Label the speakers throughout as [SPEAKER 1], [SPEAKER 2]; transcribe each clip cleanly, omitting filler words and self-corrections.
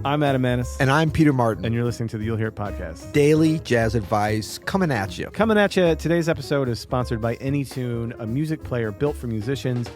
[SPEAKER 1] I'm Adam Maness.
[SPEAKER 2] And I'm Peter Martin.
[SPEAKER 1] And you're listening to the You'll Hear It podcast.
[SPEAKER 2] Daily jazz advice coming at you.
[SPEAKER 1] Coming at you. Today's episode is sponsored by Anytune, a music player built for musicians.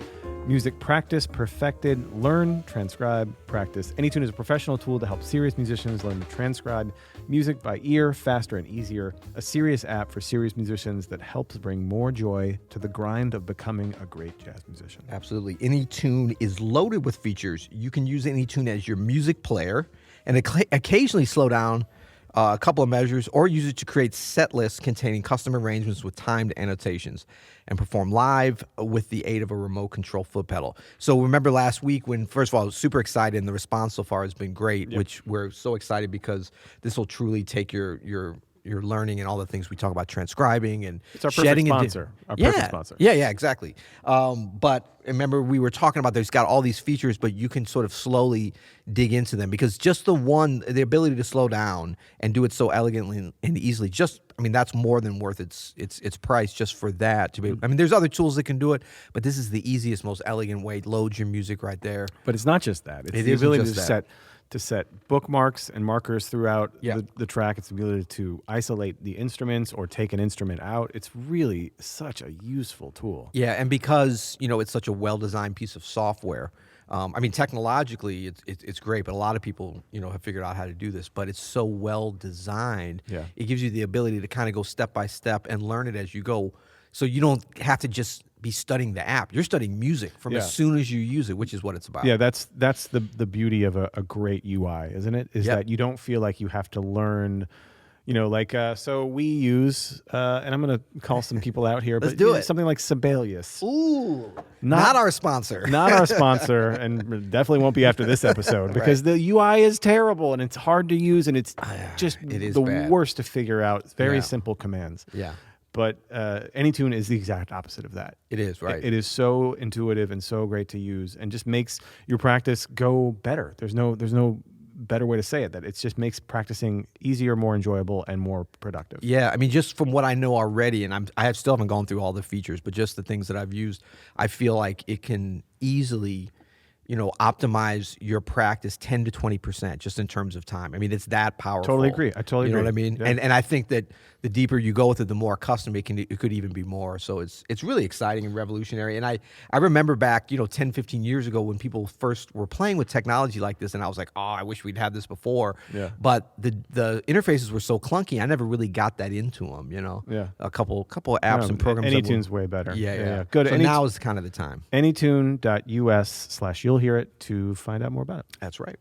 [SPEAKER 1] Music practice, perfected, learn, transcribe, practice. Anytune is a professional tool to help serious musicians learn to transcribe music by ear faster and easier. A serious app for serious musicians that helps bring more joy to the grind of becoming a great jazz musician.
[SPEAKER 2] Absolutely. Anytune is loaded with features. You can use Anytune as your music player and occasionally slow down a couple of measures, or use it to create set lists containing custom arrangements with timed annotations and perform live with the aid of a remote control foot pedal. So remember last week when, first of all, I was super excited and the response so far has been great, which we're so excited because this will truly take your learning and all the things we talk about transcribing and
[SPEAKER 1] it's our
[SPEAKER 2] shedding
[SPEAKER 1] perfect sponsor. Perfect sponsor.
[SPEAKER 2] Yeah, exactly. But remember, we were talking about there's got all these features, but you can sort of slowly dig into them because just the ability to slow down and do it so elegantly and easily, that's more than worth its price just for that. There's other tools that can do it, but this is the easiest, most elegant way. Load your music right there.
[SPEAKER 1] But it's not just that. It's the ability to set bookmarks and markers throughout the track. It's the ability to isolate the instruments or take an instrument out. It's really such a useful tool.
[SPEAKER 2] Yeah, and because it's such a well-designed piece of software, technologically it's great, but a lot of people have figured out how to do this. But it's so well designed.
[SPEAKER 1] Yeah.
[SPEAKER 2] It gives you the ability to kind of go step by step and learn it as you go. So you don't have to just be studying the app. You're studying music from as soon as you use it, which is what it's about.
[SPEAKER 1] Yeah, that's the beauty of a great UI, isn't it? Is that you don't feel like you have to learn, so we use, and I'm going to call some people out here,
[SPEAKER 2] Let's do it.
[SPEAKER 1] Something like Sibelius.
[SPEAKER 2] Ooh, not our sponsor.
[SPEAKER 1] Not our sponsor, and definitely won't be after this episode because the UI is terrible and it's hard to use and it's the worst to figure out. It's very simple commands.
[SPEAKER 2] Yeah.
[SPEAKER 1] But Anytune is the exact opposite of that.
[SPEAKER 2] It is, right?
[SPEAKER 1] It is so intuitive and so great to use, and just makes your practice go better. There's no better way to say it. That it just makes practicing easier, more enjoyable, and more productive.
[SPEAKER 2] Yeah, just from what I know already, and I still haven't gone through all the features, but just the things that I've used, I feel like it can easily optimize your practice 10 to 20% just in terms of time. It's that powerful.
[SPEAKER 1] Totally agree. I totally agree.
[SPEAKER 2] You know what I mean? Yeah. And I think that the deeper you go with it, the more custom it could even be more. So it's really exciting and revolutionary. And I remember back, 10, 15 years ago when people first were playing with technology like this, and I was like, oh, I wish we'd had this before. Yeah. But the interfaces were so clunky, I never really got that into them, Yeah. A couple of apps and programs.
[SPEAKER 1] Anytune's way better.
[SPEAKER 2] Yeah.
[SPEAKER 1] Good.
[SPEAKER 2] So now is kind of the time.
[SPEAKER 1] Anytune.us/you'll hear it to find out more about it.
[SPEAKER 2] That's right.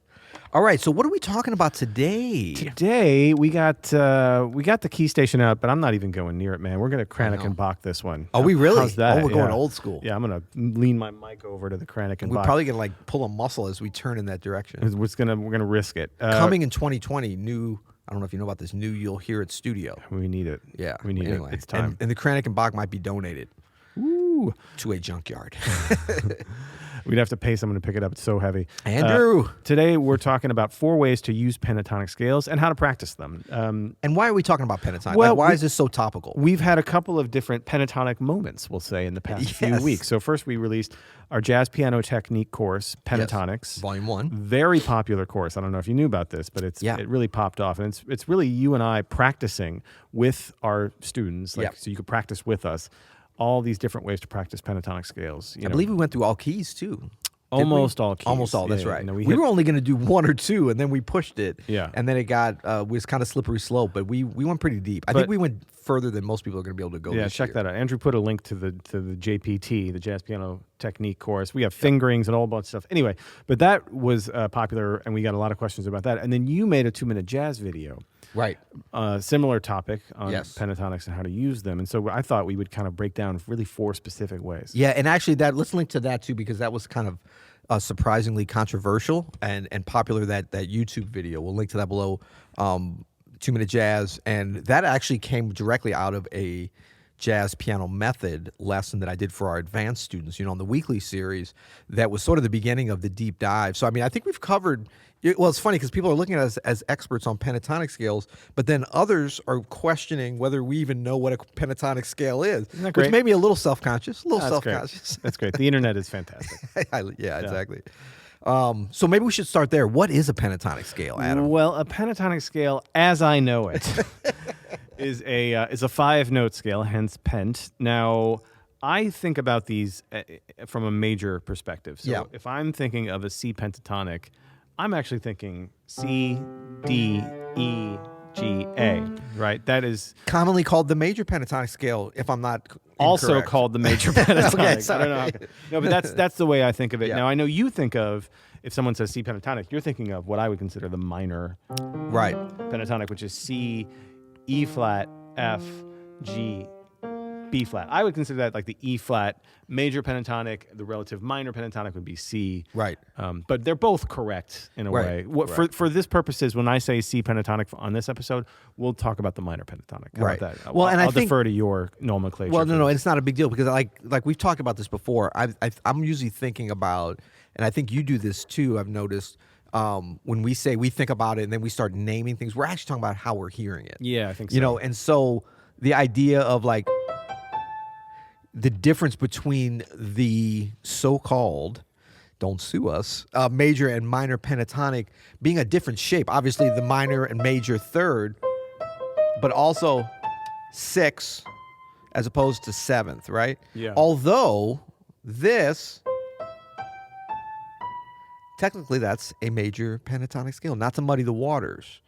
[SPEAKER 2] All right, so what are we talking about today?
[SPEAKER 1] Today we got the key station out, but I'm not even going near it, man. We're going to Kranich and Bach this one.
[SPEAKER 2] Oh, we really?
[SPEAKER 1] How's that?
[SPEAKER 2] Oh, we're going old school.
[SPEAKER 1] Yeah, I'm going to lean my mic over to the Kranich and Bach.
[SPEAKER 2] We're probably going to pull a muscle as we turn in that direction.
[SPEAKER 1] We're going to risk it.
[SPEAKER 2] Coming in 2020, I don't know if you know about this new You'll Hear It studio.
[SPEAKER 1] We need it.
[SPEAKER 2] Yeah.
[SPEAKER 1] We need it. It's time.
[SPEAKER 2] And the Kranich and Bach might be donated to a junkyard.
[SPEAKER 1] We'd have to pay someone to pick it up. It's so heavy.
[SPEAKER 2] Andrew.
[SPEAKER 1] Today we're talking about 4 ways to use pentatonic scales and how to practice them.
[SPEAKER 2] And why are we talking about pentatonic?
[SPEAKER 1] Well,
[SPEAKER 2] why is this so topical?
[SPEAKER 1] We've had a couple of different pentatonic moments, we'll say, in the past few weeks. So first we released our jazz piano technique course, Pentatonics.
[SPEAKER 2] Yes. Volume 1.
[SPEAKER 1] Very popular course. I don't know if you knew about this, but it really popped off. And it's really you and I practicing with our students. So you could practice with us. All these different ways to practice pentatonic scales.
[SPEAKER 2] I believe we went through all keys too.
[SPEAKER 1] Almost all keys.
[SPEAKER 2] Almost all. That's right.
[SPEAKER 1] We
[SPEAKER 2] were only going to do 1 or 2, and then we pushed it.
[SPEAKER 1] Yeah.
[SPEAKER 2] And then it was kind of slippery slope, but we went pretty deep. I think we went further than most people are going to be able to go.
[SPEAKER 1] Yeah, check that out. Andrew put a link to the JPT, the Jazz Piano Technique course. We have fingerings and a whole bunch of stuff. Anyway, but that was popular, and we got a lot of questions about that. And then you made a 2-minute jazz video.
[SPEAKER 2] Right.
[SPEAKER 1] Similar topic on pentatonics and how to use them. And so I thought we would kind of break down really 4 specific ways.
[SPEAKER 2] Yeah, and actually let's link to that too, because that was kind of surprisingly controversial and popular, that YouTube video. We'll link to that below, 2-minute jazz. And that actually came directly out of a jazz piano method lesson that I did for our advanced students, on the weekly series. That was sort of the beginning of the deep dive. So, I think we've covered... Well, it's funny because people are looking at us as experts on pentatonic scales, but then others are questioning whether we even know what a pentatonic scale is, which made me a little self-conscious.
[SPEAKER 1] That's great. The internet is fantastic.
[SPEAKER 2] Yeah, exactly. So maybe we should start there. What is a pentatonic scale, Adam?
[SPEAKER 1] Well, a pentatonic scale, as I know it, is a 5-note scale, hence pent. Now, I think about these from a major perspective. So if I'm thinking of a C pentatonic, I'm actually thinking C, D, E, G, A, right? That is
[SPEAKER 2] Commonly called the major pentatonic scale, if I'm not
[SPEAKER 1] also
[SPEAKER 2] incorrect.
[SPEAKER 1] called the major pentatonic.
[SPEAKER 2] Okay,
[SPEAKER 1] I
[SPEAKER 2] sorry.
[SPEAKER 1] don't know. No, but that's the way I think of it.
[SPEAKER 2] Yeah.
[SPEAKER 1] Now, I know you think of, if someone says C pentatonic, you're thinking of what I would consider the minor
[SPEAKER 2] Right.
[SPEAKER 1] pentatonic, which is C, E flat, F, G, B flat. I would consider that like the E flat major pentatonic. The relative minor pentatonic would be C.
[SPEAKER 2] Right.
[SPEAKER 1] But they're both correct in a way. For this purposes, when I say C pentatonic on this episode, we'll talk about the minor pentatonic. How about that?
[SPEAKER 2] Well, and
[SPEAKER 1] I'll
[SPEAKER 2] I think,
[SPEAKER 1] defer to your nomenclature.
[SPEAKER 2] well, no, it's not a big deal because like we've talked about this before. I'm usually thinking about, and I think you do this too. I've noticed when we say we think about it and then we start naming things, we're actually talking about how we're hearing it.
[SPEAKER 1] Yeah, I think so.
[SPEAKER 2] You know, and so the idea of like the difference between the so-called, don't sue us, major and minor pentatonic being a different shape. Obviously, the minor and major third, but also 6 as opposed to 7th, right?
[SPEAKER 1] Yeah.
[SPEAKER 2] Although this, technically, that's a major pentatonic scale, not to muddy the waters,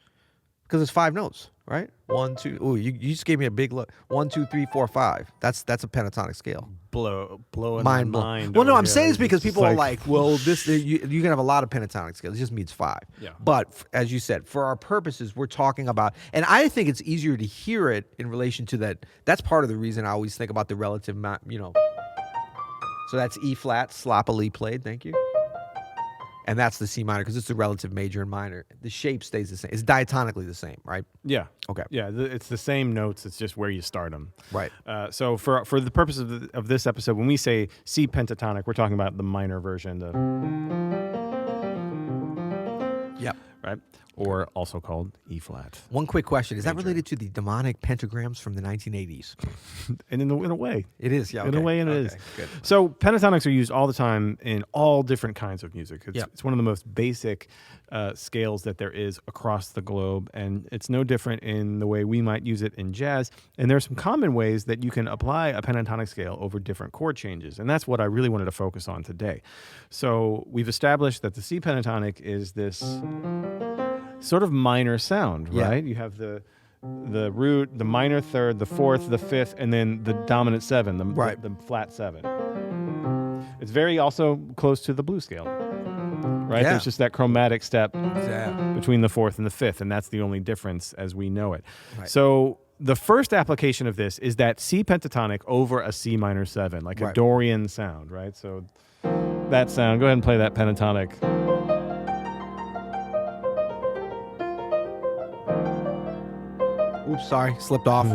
[SPEAKER 2] because it's 5 notes, right? 1, 2. Oh, you just gave me a big look. 1, 2, 3, 4, 5. That's a pentatonic scale.
[SPEAKER 1] Blowing
[SPEAKER 2] Mind
[SPEAKER 1] my
[SPEAKER 2] blown.
[SPEAKER 1] mind.
[SPEAKER 2] Well, no,
[SPEAKER 1] over
[SPEAKER 2] I'm
[SPEAKER 1] here.
[SPEAKER 2] saying this
[SPEAKER 1] It's
[SPEAKER 2] because
[SPEAKER 1] just
[SPEAKER 2] people are like, well, this you can have a lot of pentatonic scales. It just means 5.
[SPEAKER 1] Yeah.
[SPEAKER 2] But as you said, for our purposes, we're talking about, and I think it's easier to hear it in relation to that. That's part of the reason I always think about the relative, So that's E flat, sloppily played. Thank you. And that's the C minor because it's the relative major and minor. The shape stays the same. It's diatonically the same, right?
[SPEAKER 1] Yeah.
[SPEAKER 2] Okay.
[SPEAKER 1] Yeah, it's the same notes. It's just where you start them.
[SPEAKER 2] Right.
[SPEAKER 1] So for the purpose of this episode, when we say C pentatonic, we're talking about the minor version,
[SPEAKER 2] Yep.
[SPEAKER 1] right? Or also called E flat.
[SPEAKER 2] One quick question. Is that related to the demonic pentagrams from the 1980s?
[SPEAKER 1] And in a way.
[SPEAKER 2] It is, yeah.
[SPEAKER 1] In a way, it is.
[SPEAKER 2] Good.
[SPEAKER 1] So pentatonics are used all the time in all different kinds of music. It's one of the most basic scales that there is across the globe, and it's no different in the way we might use it in jazz. And there are some common ways that you can apply a pentatonic scale over different chord changes, and that's what I really wanted to focus on today. So we've established that the C pentatonic is this sort of minor sound, right? You have the root, the minor third, the fourth, the fifth, and then the dominant 7, the flat 7. It's very also close to the blues scale, right?
[SPEAKER 2] Yeah.
[SPEAKER 1] There's just that chromatic step
[SPEAKER 2] Yeah.
[SPEAKER 1] between the 4th and the 5th, and that's the only difference as we know it.
[SPEAKER 2] Right.
[SPEAKER 1] So the first application of this is that C pentatonic over a C minor 7, like a Dorian sound, right? So that sound, go ahead and play that pentatonic.
[SPEAKER 2] Oops, sorry, slipped off.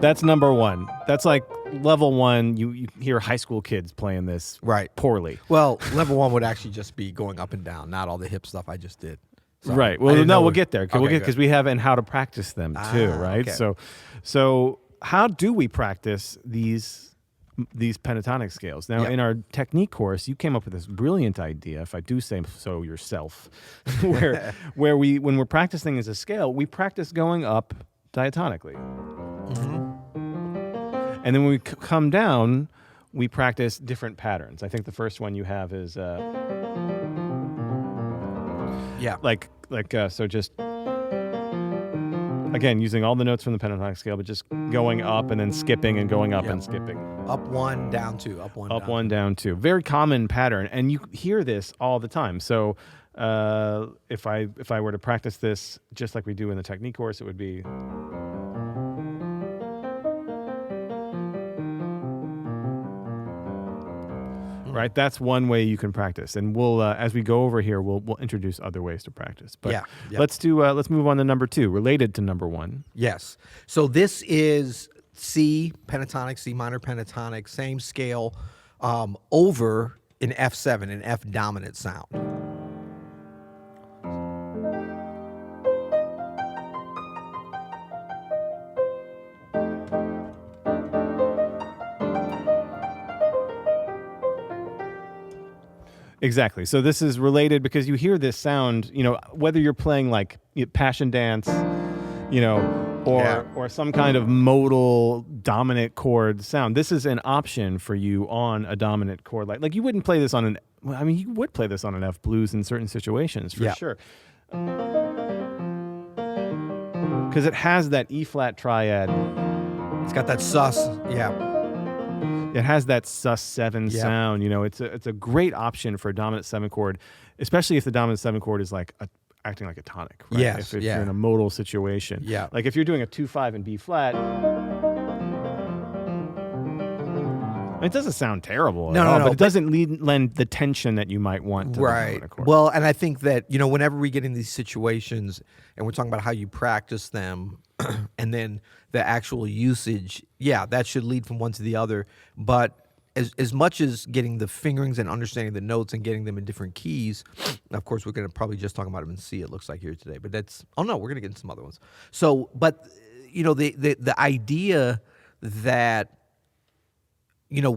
[SPEAKER 1] That's number 1. That's like level 1. You hear high school kids playing this poorly.
[SPEAKER 2] Well, level 1 would actually just be going up and down, not all the hip stuff I just did. Sorry.
[SPEAKER 1] Right. Well, no, we'll get there. Because we have and how to practice them too, right?
[SPEAKER 2] Okay.
[SPEAKER 1] So how do we practice these pentatonic scales? Now, in our technique course, you came up with this brilliant idea, if I do say so yourself, where when we're practicing as a scale, we practice going up diatonically. And then when we come down, we practice different patterns. I think the first one you have is so just again using all the notes from the pentatonic scale, but just going up and then skipping and going up and skipping.
[SPEAKER 2] Up 1, down 2, up 1,
[SPEAKER 1] up 1, down 2. Very common pattern, and you hear this all the time. So if I were to practice this just like we do in the technique course, it would be. Right, that's one way you can practice, and we'll as we go over here, we'll introduce other ways to practice. But let's move on to number 2, related to number 1.
[SPEAKER 2] Yes. So this is C pentatonic, C minor pentatonic, same scale, over an F7, an F dominant sound.
[SPEAKER 1] Exactly. So this is related because you hear this sound, whether you're playing like Passion Dance, or some kind of modal dominant chord sound. This is an option for you on a dominant chord. Like you wouldn't play this on you would play this on an F blues in certain situations for sure. Because it has that E flat triad.
[SPEAKER 2] It's got that sus. Yeah.
[SPEAKER 1] It has that sus7 sound. It's a great option for a dominant 7 chord, especially if the dominant 7 chord is like acting like a tonic. Right?
[SPEAKER 2] Yes.
[SPEAKER 1] If you're in a modal situation.
[SPEAKER 2] Yeah.
[SPEAKER 1] Like if you're doing a 2-5 in B flat, it doesn't sound terrible at all, but it doesn't lend the tension that you might want to the dominant chord.
[SPEAKER 2] Well, and I think that, whenever we get in these situations and we're talking about how you practice them and then the actual usage, that should lead from one to the other. But as much as getting the fingerings and understanding the notes and getting them in different keys, of course, we're going to probably just talk about them in C, it looks like here today. But we're going to get into some other ones. So, but, the idea that,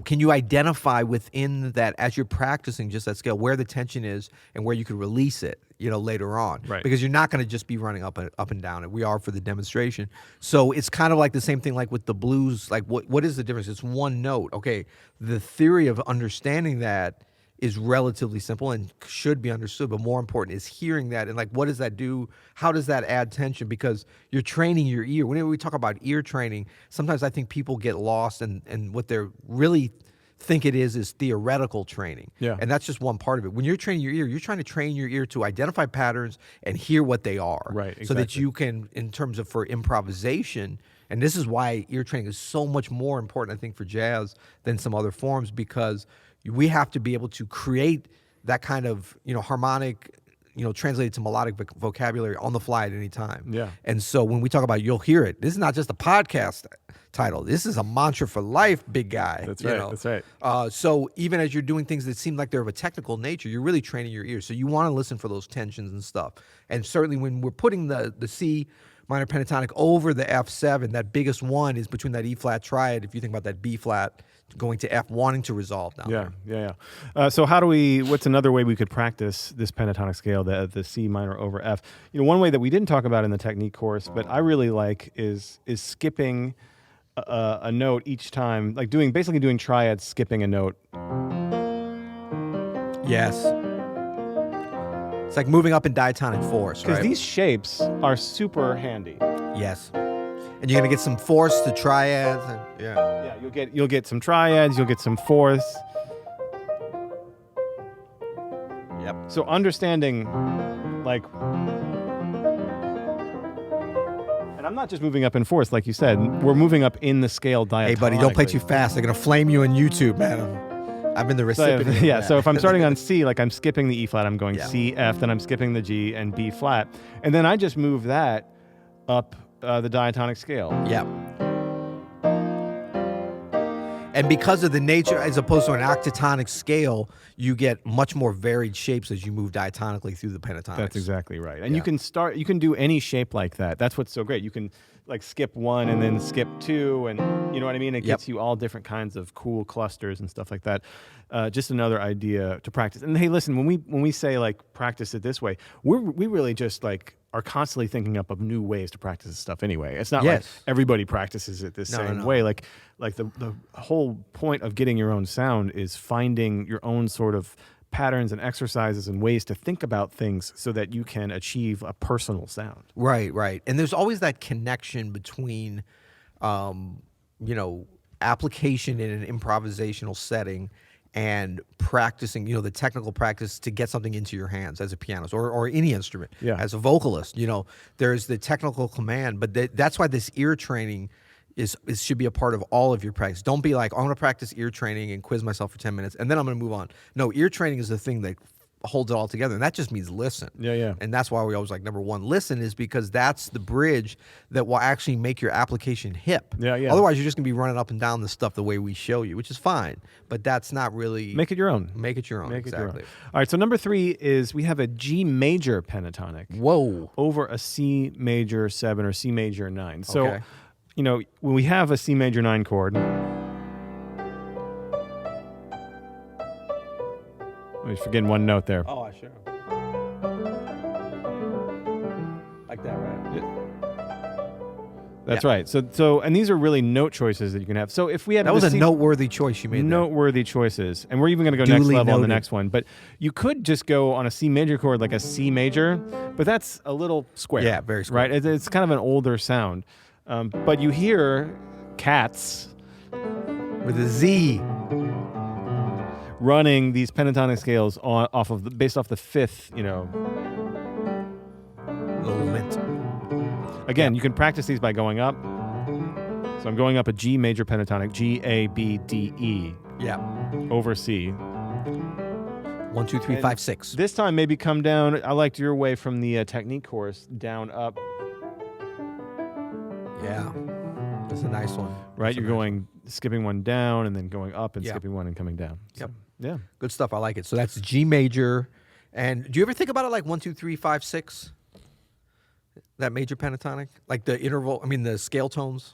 [SPEAKER 2] can you identify within that as you're practicing just that scale where the tension is and where you can release it, later on?
[SPEAKER 1] Right.
[SPEAKER 2] Because you're not going to just be running up and down it. We are for the demonstration. So it's kind of like the same thing like with the blues. Like what is the difference? It's one note. Okay, the theory of understanding that is relatively simple and should be understood, but more important is hearing that and like what does that do? How does that add tension? Because you're training your ear. Whenever we talk about ear training, sometimes I think people get lost and what they're really think it is theoretical training.
[SPEAKER 1] Yeah.
[SPEAKER 2] And that's just one part of it. When you're training your ear, you're trying to train your ear to identify patterns and hear what they are.
[SPEAKER 1] Right, exactly.
[SPEAKER 2] So that you can, in terms of for improvisation, and this is why ear training is so much more important, I think, for jazz than some other forms, because we have to be able to create that kind of, harmonic, translated to melodic vocabulary on the fly at any time.
[SPEAKER 1] Yeah.
[SPEAKER 2] And so when we talk about you'll hear it, this is not just a podcast title. This is a mantra for life, big guy.
[SPEAKER 1] That's right. That's right.
[SPEAKER 2] So even as you're doing things that seem like they're of a technical nature, you're really training your ears. So you want to listen for those tensions and stuff. And certainly when we're putting the C minor pentatonic over the F7, that biggest one is between that E flat triad. If you think about that B flat going to F, wanting to resolve down there.
[SPEAKER 1] Yeah. So what's another way we could practice this pentatonic scale, the C minor over F? One way that we didn't talk about in the technique course, but I really like is skipping a note each time, like basically doing triads, skipping a note.
[SPEAKER 2] Yes. It's like moving up in diatonic force, right?
[SPEAKER 1] Because these shapes are super handy.
[SPEAKER 2] Yes. And you're gonna get some fourths to triads, and
[SPEAKER 1] you'll get some triads, you'll get some fourths.
[SPEAKER 2] Yep.
[SPEAKER 1] So understanding, like, and I'm not just moving up in fourths, like you said. We're moving up in the scale diatonically.
[SPEAKER 2] Hey, buddy, don't play too fast. They're gonna flame you on YouTube, man. I've been the recipient.
[SPEAKER 1] So if I'm starting on C, like I'm skipping the E flat, I'm going C, F, then I'm skipping the G and B flat, and then I just move that up the diatonic scale.
[SPEAKER 2] Yeah. And because of the nature, as opposed to an octatonic scale, you get much more varied shapes as you move diatonically through the pentatonics.
[SPEAKER 1] That's exactly right. And you can do any shape like that. That's what's so great. You can like skip one and then skip two, and you know what I mean? It gets you all different kinds of cool clusters and stuff like that. Just another idea to practice. And hey, listen, when we say like practice it this way, we really just like are constantly thinking up of new ways to practice this stuff anyway. It's not like everybody practices it the same way. Like the whole point of getting your own sound is finding your own sort of patterns and exercises and ways to think about things so that you can achieve a personal sound.
[SPEAKER 2] Right. And there's always that connection between, application in an improvisational setting and practicing, the technical practice to get something into your hands as a pianist or any instrument.
[SPEAKER 1] Yeah.
[SPEAKER 2] As a vocalist, there's the technical command, but that's why this ear training should be a part of all of your practice. Don't be like, I'm going to practice ear training and quiz myself for 10 minutes, and then I'm going to move on. No, ear training is the thing that holds it all together, and that just means listen.
[SPEAKER 1] Yeah.
[SPEAKER 2] And that's why we always like, number one, listen, is because that's the bridge that will actually make your application hip.
[SPEAKER 1] Yeah.
[SPEAKER 2] Otherwise, you're just going to be running up and down the stuff the way we show you, which is fine, but that's not really...
[SPEAKER 1] Make it your own.
[SPEAKER 2] Make it your own, exactly.
[SPEAKER 1] All right, so number 3 is we have a G major pentatonic.
[SPEAKER 2] Whoa.
[SPEAKER 1] Over a C major 7 or C major 9. So...
[SPEAKER 2] Okay.
[SPEAKER 1] When we have a C major 9 chord, You're forgetting one note there.
[SPEAKER 2] Oh, I sure. Like that, right?
[SPEAKER 1] That's right. So, and these are really note choices that you can have. So if we had
[SPEAKER 2] That was a noteworthy choice you made.
[SPEAKER 1] Noteworthy choices, and we're even going to go
[SPEAKER 2] Duly
[SPEAKER 1] next level on the
[SPEAKER 2] noted.
[SPEAKER 1] next one. But you could just go on a C major chord, like a C major, but that's a little square.
[SPEAKER 2] Yeah, very square.
[SPEAKER 1] Right. It's kind of an older sound, but you hear cats
[SPEAKER 2] With a Z.
[SPEAKER 1] running these pentatonic scales based off the fifth.
[SPEAKER 2] Lament.
[SPEAKER 1] Again, you can practice these by going up. So I'm going up a G major pentatonic, G, A, B, D, E,
[SPEAKER 2] Yeah.
[SPEAKER 1] over C.
[SPEAKER 2] 1, 2, 3, 5, 6.
[SPEAKER 1] This time maybe come down. I liked your way from the technique course, down, up.
[SPEAKER 2] Yeah. That's a nice one.
[SPEAKER 1] Right?
[SPEAKER 2] That's a
[SPEAKER 1] You're
[SPEAKER 2] nice
[SPEAKER 1] going, skipping one down and then going up and
[SPEAKER 2] Yeah.
[SPEAKER 1] skipping one and coming down.
[SPEAKER 2] Yep.
[SPEAKER 1] So, yeah.
[SPEAKER 2] Good stuff. I like it. So that's G major. And do you ever think about it like 1, 2, 3, 5, 6? That major pentatonic? Like the interval, the scale tones?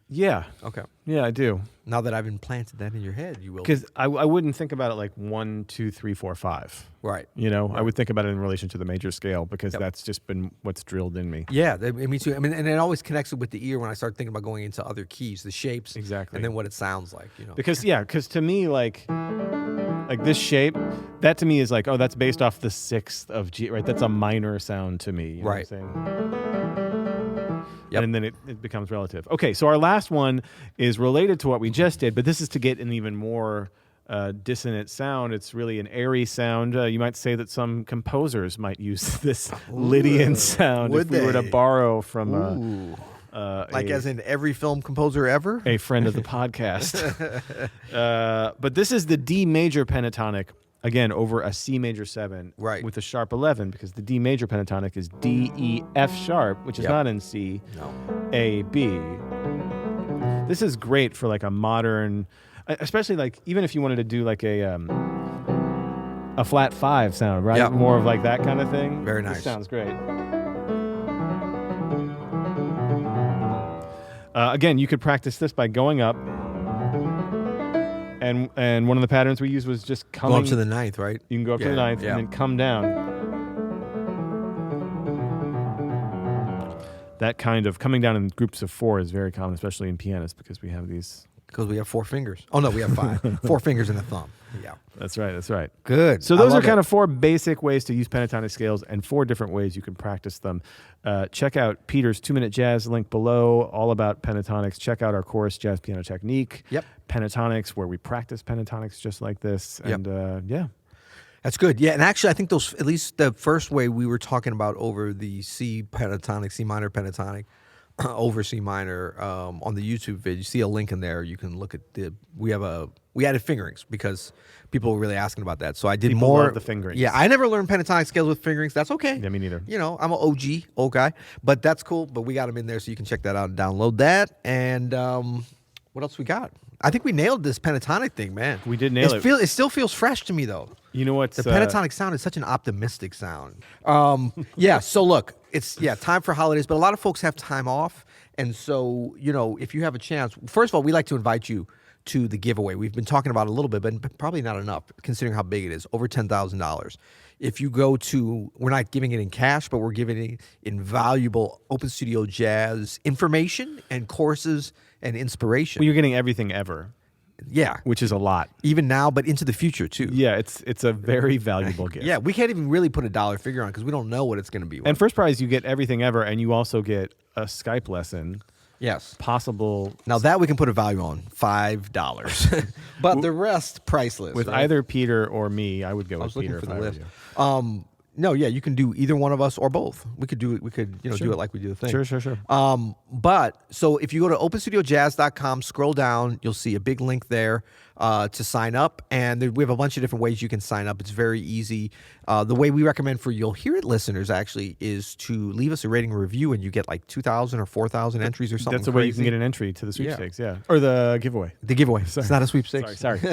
[SPEAKER 1] Yeah.
[SPEAKER 2] Okay.
[SPEAKER 1] Yeah, I do.
[SPEAKER 2] Now that I've implanted that in your head, you will.
[SPEAKER 1] Because I wouldn't think about it like 1, 2, 3, 4, 5.
[SPEAKER 2] Right.
[SPEAKER 1] I would think about it in relation to the major scale because
[SPEAKER 2] Yep.
[SPEAKER 1] that's just been what's drilled in me.
[SPEAKER 2] Yeah, me too. And it always connects it with the ear when I start thinking about going into other keys, the shapes.
[SPEAKER 1] Exactly.
[SPEAKER 2] And then what it sounds like,
[SPEAKER 1] Because to me, like this shape, that to me is like, oh, that's based off the sixth of G, right? That's a minor sound to me. You know
[SPEAKER 2] Right.
[SPEAKER 1] what I'm saying?
[SPEAKER 2] Yep.
[SPEAKER 1] And then it becomes relative. Okay, so our last one is related to what we just did, but this is to get an even more dissonant sound. It's really an airy sound. You might say that some composers might use this Lydian sound
[SPEAKER 2] would
[SPEAKER 1] if we were to
[SPEAKER 2] they?
[SPEAKER 1] borrow from
[SPEAKER 2] as in every film composer ever?
[SPEAKER 1] a friend of the podcast. But this is the D major pentatonic, again, over a C major 7
[SPEAKER 2] Right.
[SPEAKER 1] with a sharp 11, because the D major pentatonic is D, E, F sharp, which is
[SPEAKER 2] Yep.
[SPEAKER 1] not in C,
[SPEAKER 2] No.
[SPEAKER 1] A, B. This is great for like a modern, especially like even if you wanted to do like a flat 5 sound, right?
[SPEAKER 2] Yep.
[SPEAKER 1] More of like that kind of thing.
[SPEAKER 2] Very
[SPEAKER 1] This
[SPEAKER 2] nice.
[SPEAKER 1] sounds great. Again, you could practice this by going up, and one of the patterns we used was just coming
[SPEAKER 2] Go up to the ninth, right?
[SPEAKER 1] You can go up to the
[SPEAKER 2] Yeah,
[SPEAKER 1] ninth
[SPEAKER 2] yeah.
[SPEAKER 1] and then come down. That kind of coming down in groups of 4 is very common, especially in pianists, because we have these.
[SPEAKER 2] Because we have 4 fingers. Oh, no, we have 5. 4 fingers and a thumb. Yeah.
[SPEAKER 1] That's right. That's right.
[SPEAKER 2] Good.
[SPEAKER 1] So
[SPEAKER 2] I
[SPEAKER 1] those are
[SPEAKER 2] love
[SPEAKER 1] kind
[SPEAKER 2] it.
[SPEAKER 1] of 4 basic ways to use pentatonic scales and 4 different ways you can practice them. Check out Peter's 2-Minute Jazz link below, all about pentatonics. Check out our course, Jazz Piano Technique.
[SPEAKER 2] Yep.
[SPEAKER 1] Pentatonics, where we practice pentatonics just like this.
[SPEAKER 2] Yep.
[SPEAKER 1] And yeah.
[SPEAKER 2] That's good. Yeah, and actually, I think those, at least the first way we were talking about over the C pentatonic, C minor pentatonic, over C minor on the YouTube vid. You see a link in there. You can look at we added fingerings because people were really asking about that. So I did
[SPEAKER 1] People
[SPEAKER 2] more
[SPEAKER 1] love the fingerings.
[SPEAKER 2] Yeah, I never learned pentatonic scales with fingerings. That's okay.
[SPEAKER 1] Yeah, me neither.
[SPEAKER 2] I'm an old guy, but that's cool. But we got them in there, so you can check that out and download that. And what else we got? I think we nailed this pentatonic thing, man.
[SPEAKER 1] We did nail it.
[SPEAKER 2] It still feels fresh to me though.
[SPEAKER 1] You know what's
[SPEAKER 2] The pentatonic sound is such an optimistic sound. Yeah, so look, it's time for holidays, but a lot of folks have time off. And so, if you have a chance, first of all, we like to invite you to the giveaway. We've been talking about it a little bit, but probably not enough considering how big it is, over $10,000. If you go to, we're not giving it in cash, but we're giving it invaluable Open Studio Jazz information and courses and inspiration.
[SPEAKER 1] Well, you're getting everything ever,
[SPEAKER 2] Yeah,
[SPEAKER 1] which is a lot.
[SPEAKER 2] even now, but into the future too.
[SPEAKER 1] Yeah, it's a very valuable gift.
[SPEAKER 2] Yeah, we can't even really put a dollar figure on because we don't know what it's going to be.
[SPEAKER 1] And first prize, you get everything ever, and you also get a Skype lesson.
[SPEAKER 2] Yes.
[SPEAKER 1] Possible
[SPEAKER 2] Now that we can put a value on, $5. But the rest, priceless.
[SPEAKER 1] with
[SPEAKER 2] right?
[SPEAKER 1] either Peter or me. I would go
[SPEAKER 2] I was
[SPEAKER 1] with
[SPEAKER 2] looking
[SPEAKER 1] Peter
[SPEAKER 2] for
[SPEAKER 1] if
[SPEAKER 2] the
[SPEAKER 1] I were
[SPEAKER 2] list.
[SPEAKER 1] you.
[SPEAKER 2] No, yeah, you can do either one of us or both. We could do it. We could, do it like we do the thing.
[SPEAKER 1] Sure.
[SPEAKER 2] But so if you go to openstudiojazz.com, scroll down, you'll see a big link there to sign up. And we have a bunch of different ways you can sign up. It's very easy. The way we recommend for You'll Hear It listeners actually is to leave us a rating and review, and you get like 2,000 or 4,000 entries or something.
[SPEAKER 1] That's the way you
[SPEAKER 2] crazy.
[SPEAKER 1] can get an entry to the sweepstakes, yeah. Or the giveaway.
[SPEAKER 2] The giveaway. It's not a sweepstakes.
[SPEAKER 1] Sorry. Hey,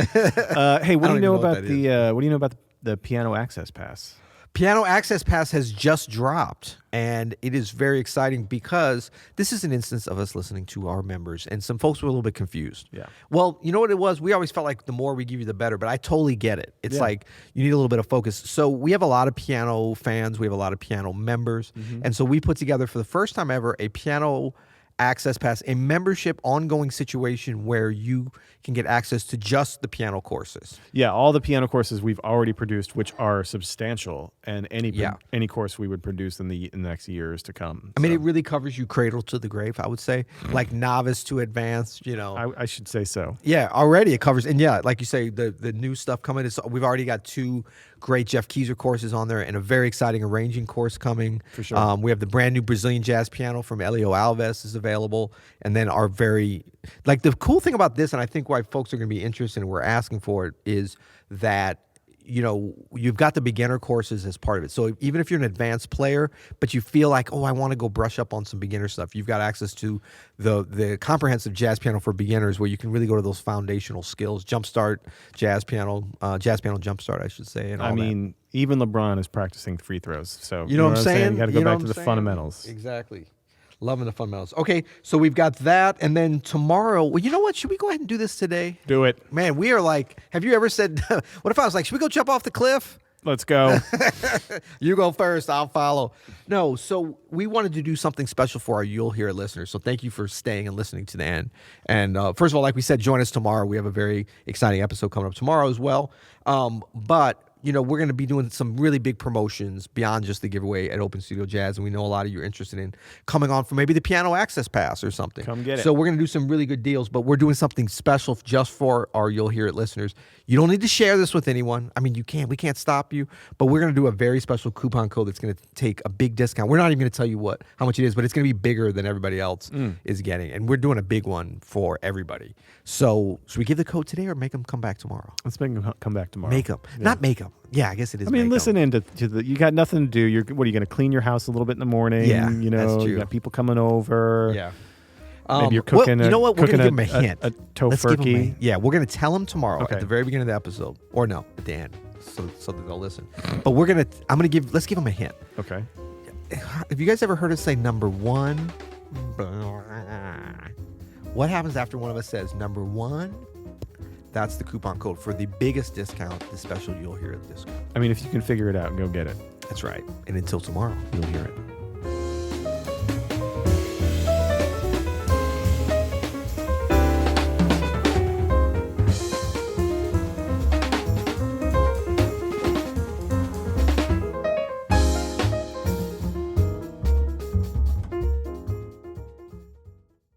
[SPEAKER 1] what do you
[SPEAKER 2] even
[SPEAKER 1] know
[SPEAKER 2] know what
[SPEAKER 1] about
[SPEAKER 2] that
[SPEAKER 1] what do you know about the Piano Access Pass?
[SPEAKER 2] Piano Access Pass has just dropped, and it is very exciting because this is an instance of us listening to our members, and some folks were a little bit confused.
[SPEAKER 1] Yeah.
[SPEAKER 2] Well, you know what it was? We always felt like the more we give you, the better, but I totally get it. It's
[SPEAKER 1] Yeah.
[SPEAKER 2] like you need a little bit of focus. So we have a lot of piano fans. We have a lot of piano members, and so we put together for the first time ever a Piano Access Pass, a membership ongoing situation where you can get access to just the piano courses.
[SPEAKER 1] Yeah, all the piano courses we've already produced, which are substantial, and any course we would produce in the next years to come.
[SPEAKER 2] I mean, it really covers you cradle to the grave, I would say, like novice to advanced, you know.
[SPEAKER 1] I should say so.
[SPEAKER 2] Yeah, already it covers. And yeah, like you say, the new stuff coming. We've already got 2 great Jeff Keyser courses on there and a very exciting arranging course coming.
[SPEAKER 1] For sure.
[SPEAKER 2] We have the brand new Brazilian jazz piano from Elio Alves is available. And then our the cool thing about this, and I think why folks are going to be interested and we're asking for it, is that you know, you've got the beginner courses as part of it. So even if you're an advanced player, but you feel like, oh, I want to go brush up on some beginner stuff, you've got access to the comprehensive jazz piano for beginners, where you can really go to those foundational skills, jumpstart, jazz piano jumpstart, I should say. And all that.
[SPEAKER 1] Even LeBron is practicing free throws. So
[SPEAKER 2] you know what I'm saying?
[SPEAKER 1] You got to go back to the fundamentals.
[SPEAKER 2] Exactly. Loving the fundamentals. Okay, so we've got that, and then tomorrow, well, you know what? Should we go ahead and do this today?
[SPEAKER 1] Do it.
[SPEAKER 2] Man, we are like, have you ever said, what if I was like, should we go jump off the cliff?
[SPEAKER 1] Let's go.
[SPEAKER 2] You go first, I'll follow. No, so we wanted to do something special for our You'll Hear It listeners, so thank you for staying and listening to the end. And first of all, like we said, join us tomorrow. We have a very exciting episode coming up tomorrow as well. But you know, we're going to be doing some really big promotions beyond just the giveaway at Open Studio Jazz, and we know a lot of you are interested in coming on for maybe the Piano Access Pass or something.
[SPEAKER 1] Come get it.
[SPEAKER 2] So we're going to do some really good deals, but we're doing something special just for our You'll Hear It listeners. You don't need to share this with anyone. I mean, you can't. We can't stop you, but we're going to do a very special coupon code that's going to take a big discount. We're not even going to tell you how much it is, but it's going to be bigger than everybody else is getting, and we're doing a big one for everybody. So should we give the code today or make them come back tomorrow?
[SPEAKER 1] Let's make them come back tomorrow.
[SPEAKER 2] Make them.
[SPEAKER 1] Yeah.
[SPEAKER 2] Not make them. Yeah, I guess it is.
[SPEAKER 1] I mean,
[SPEAKER 2] make 'em.
[SPEAKER 1] listen in to the. You got nothing to do. What are you going to clean your house a little bit in the morning?
[SPEAKER 2] Yeah,
[SPEAKER 1] you know,
[SPEAKER 2] that's true.
[SPEAKER 1] You got people coming over.
[SPEAKER 2] Yeah.
[SPEAKER 1] Maybe you're cooking.
[SPEAKER 2] You know what? We're going to give them a hint.
[SPEAKER 1] A tofurkey.
[SPEAKER 2] Yeah, we're going to tell them tomorrow
[SPEAKER 1] Okay.
[SPEAKER 2] at the very beginning of the episode, or no, at the end, so that they'll listen. But let's give them a hint.
[SPEAKER 1] Okay.
[SPEAKER 2] Have you guys ever heard us say number one? What happens after one of us says number one? That's the coupon code for the biggest discount, the special You'll Hear It discount.
[SPEAKER 1] I mean, if you can figure it out, go get it.
[SPEAKER 2] That's right. And until tomorrow,
[SPEAKER 1] You'll hear it.